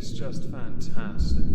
is just fantastic.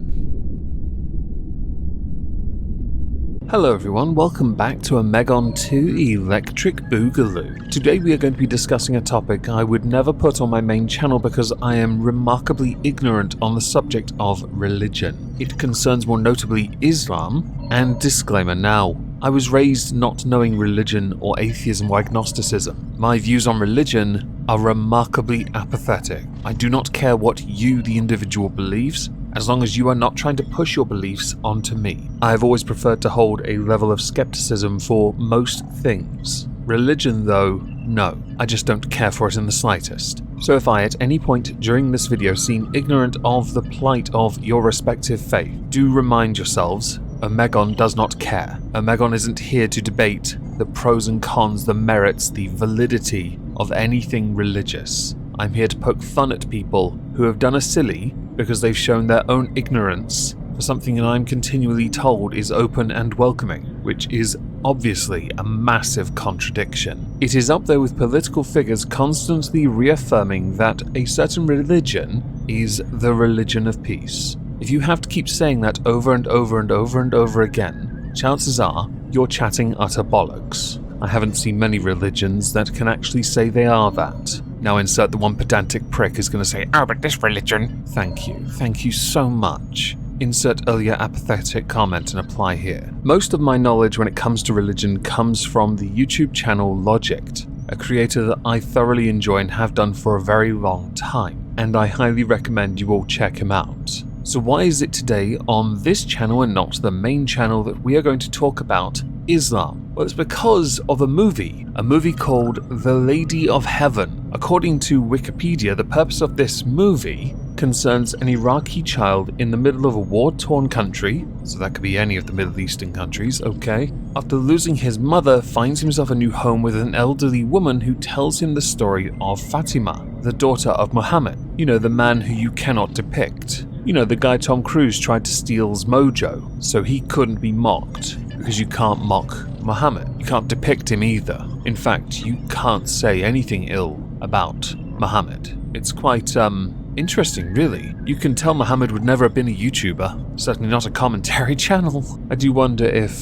Hello everyone, welcome back to Omegon 2 Electric Boogaloo. Today we are going to be discussing a topic I would never put on my main channel because I am remarkably ignorant on the subject of religion. It concerns more notably Islam, and disclaimer now, I was raised not knowing religion or atheism or agnosticism. My views on religion are remarkably apathetic. I do not care what you, the individual, believes, as long as you are not trying to push your beliefs onto me. I have always preferred to hold a level of skepticism for most things. Religion, though, no. I just don't care for it in the slightest. So if I at any point during this video seem ignorant of the plight of your respective faith, do remind yourselves, Omegon does not care. Omegon isn't here to debate the pros and cons, the merits, the validity of anything religious. I'm here to poke fun at people who have done a silly because they've shown their own ignorance for something that I'm continually told is open and welcoming, which is obviously a massive contradiction. It is up there with political figures constantly reaffirming that a certain religion is the religion of peace. If you have to keep saying that over and over and over and over again, chances are you're chatting utter bollocks. I haven't seen many religions that can actually say they are that. Now insert the one pedantic prick who's going to say, "Oh, but this religion..." Thank you so much. Insert earlier apathetic comment and apply here. Most of my knowledge when it comes to religion comes from the YouTube channel Logicked, a creator that I thoroughly enjoy and have done for a very long time, and I highly recommend you all check him out. So why is it today on this channel and not the main channel that we are going to talk about Islam? Well, it's because of a movie called The Lady of Heaven. According to Wikipedia, the purpose of this movie concerns an Iraqi child in the middle of a war-torn country, so that could be any of the Middle Eastern countries, okay? After losing his mother, finds himself a new home with an elderly woman who tells him the story of Fatima, the daughter of Muhammad. You know, the man who you cannot depict. You know, the guy Tom Cruise tried to steal's mojo, so he couldn't be mocked, because you can't mock Muhammad. You can't depict him either. In fact, you can't say anything ill about Muhammad. It's quite, interesting, really. You can tell Muhammad would never have been a YouTuber, certainly not a commentary channel. I do wonder if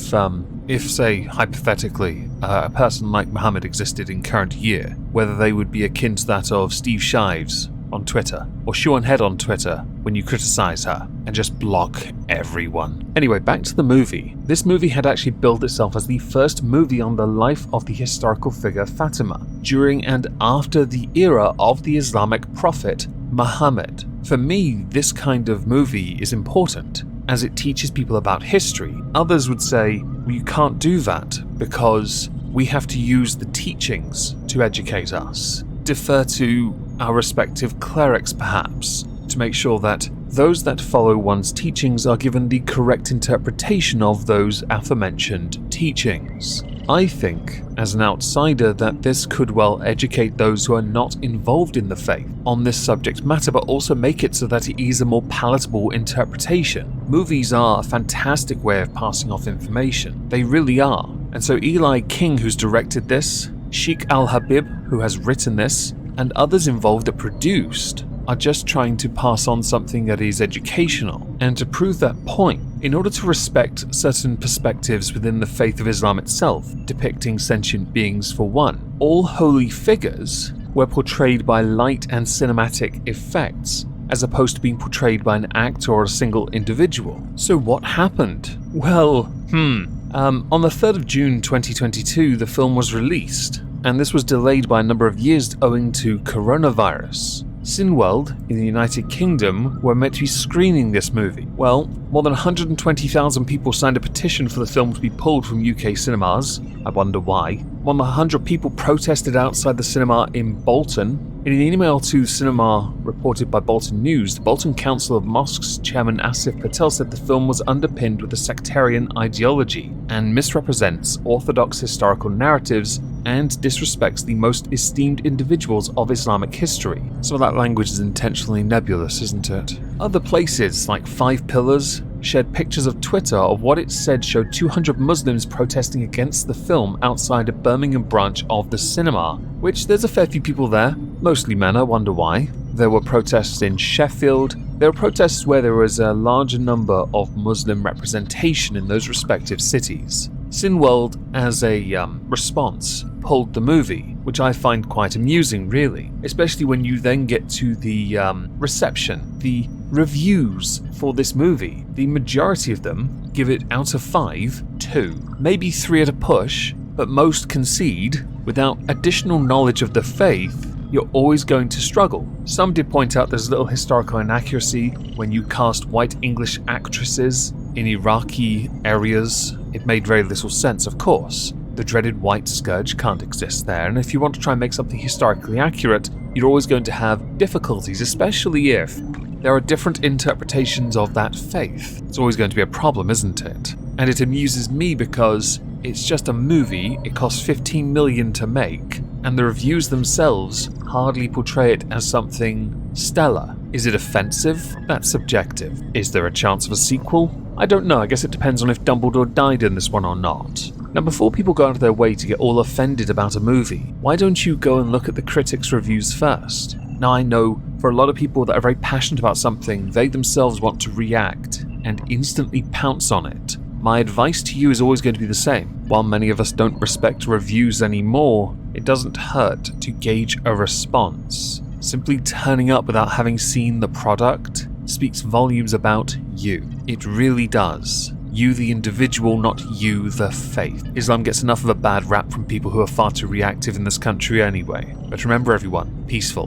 say, hypothetically, a person like Muhammad existed in current year, whether they would be akin to that of Steve Shives on Twitter, or Sean Head on Twitter when you criticize her and just block everyone. Anyway, back to the movie. This movie had actually billed itself as the first movie on the life of the historical figure Fatima, during and after the era of the Islamic prophet Muhammad. For me, this kind of movie is important, as it teaches people about history. Others would say, well, you can't do that because we have to use the teachings to educate us. Defer to our respective clerics, perhaps, to make sure that those that follow one's teachings are given the correct interpretation of those aforementioned teachings. I think, as an outsider, that this could well educate those who are not involved in the faith on this subject matter, but also make it so that it is a more palatable interpretation. Movies are a fantastic way of passing off information. They really are. And so Eli King, who's directed this, Sheikh Al-Habib, who has written this, and others involved that produced, are just trying to pass on something that is educational. And to prove that point, in order to respect certain perspectives within the faith of Islam itself, depicting sentient beings for one, all holy figures were portrayed by light and cinematic effects, as opposed to being portrayed by an actor or a single individual. So what happened? Well, on the 3rd of June 2022, the film was released, and this was delayed by a number of years owing to coronavirus. Cineworld in the United Kingdom were meant to be screening this movie. Well, more than 120,000 people signed a petition for the film to be pulled from UK cinemas. I wonder why. More than 100 people protested outside the cinema in Bolton. In an email to cinema reported by Bolton News, the Bolton Council of Mosques chairman Asif Patel said the film was underpinned with a sectarian ideology and misrepresents orthodox historical narratives and disrespects the most esteemed individuals of Islamic history. Some of that language is intentionally nebulous, isn't it? Other places, like Five Pillars, shared pictures of Twitter of what it said showed 200 Muslims protesting against the film outside a Birmingham branch of the cinema, which there's a fair few people there, mostly men, I wonder why. There were protests in Sheffield, There were protests where there was a larger number of Muslim representation in those respective cities. Cineworld, as a response, pulled the movie, which I find quite amusing, really, especially when you then get to the reception, the reviews for this movie. The majority of them give it out of 5, 2, maybe 3 at a push, but most concede without additional knowledge of the faith, you're always going to struggle. Some did point out there's a little historical inaccuracy when you cast white English actresses in Iraqi areas. It made very little sense, of course. The dreaded white scourge can't exist there, and if you want to try and make something historically accurate, you're always going to have difficulties, especially if there are different interpretations of that faith. It's always going to be a problem, isn't it? And it amuses me because it's just a movie, it costs $15 million to make, and the reviews themselves hardly portray it as something stellar. Is it offensive? That's subjective. Is there a chance of a sequel? I don't know, I guess it depends on if Dumbledore died in this one or not. Now, before people go out of their way to get all offended about a movie, why don't you go and look at the critics' reviews first? Now, I know for a lot of people that are very passionate about something, they themselves want to react and instantly pounce on it. My advice to you is always going to be the same. While many of us don't respect reviews anymore, it doesn't hurt to gauge a response. Simply turning up without having seen the product speaks volumes about you. It really does. You the individual, not you the faith. Islam gets enough of a bad rap from people who are far too reactive in this country anyway. But remember everyone, peaceful.